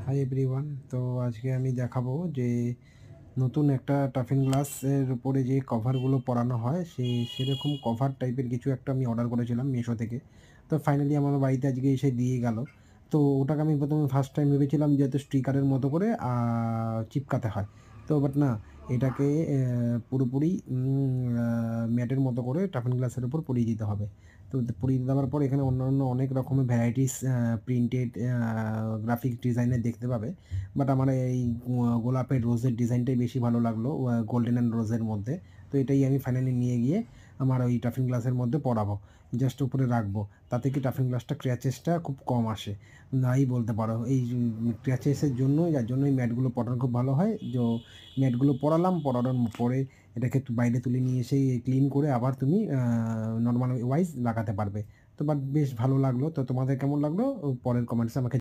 Hi everyone. তো আজকে আমি দেখাবো যে নতুন একটা টাফিন গ্লাসের উপরে যে কভারগুলো পরানো হয় সেরকম কভার টাইপের কিছু একটা আমি অর্ডার করেছিলাম মিশো থেকে। তো ফাইনালি আমার বাড়িতে আজকে এসে দিয়ে গেল। তো ওটাকে আমি প্রথমে ফার্স্ট টাইম ভেবেছিলাম যে হয়তো স্টিকারের মতো করে চিপকাতে হয়। তো বাট না, এটাকে পুরোপুরি ম্যাটের মতো করে টাফিন গ্লাসের উপর পরিয়ে দিতে হবে। তো পরিয়ে দেওয়ার পর এখানে অন্যান্য অনেক রকমের ভ্যারাইটিস প্রিন্টেড গ্রাফিক ডিজাইনের দেখতে পাবে। বাট আমার এই গোলাপের রোজের ডিজাইনটাই বেশি ভালো লাগলো, গোল্ডেন অ্যান্ড রোজের মধ্যে। তো এটাই আমি ফাইনালি নিয়ে গিয়ে আমার ওই টাফিন গ্লাসের মধ্যে পরাবো। জাস্ট উপরে রাখবো। তাতে কি টাফিন গ্লাসটা ক্র্যাচেসটা খুব কম আসে। নাই বলতে পারো। এই ক্র্যাচেসের জন্যই যার জন্য এই ম্যাটগুলো পরানো খুব ভালো হয়। ম্যাটগুলো পরালাম, পরানোর পরে এটাকে বাইরে তুলে নিয়ে এসে ক্লিন করে আবার তুমি নরমাল ওয়াইজ লাগাতে পারবে। তো বাট বেশ ভালো লাগলো। তো তোমাদের কেমন লাগলো? পরের কমেন্টসে আমাকে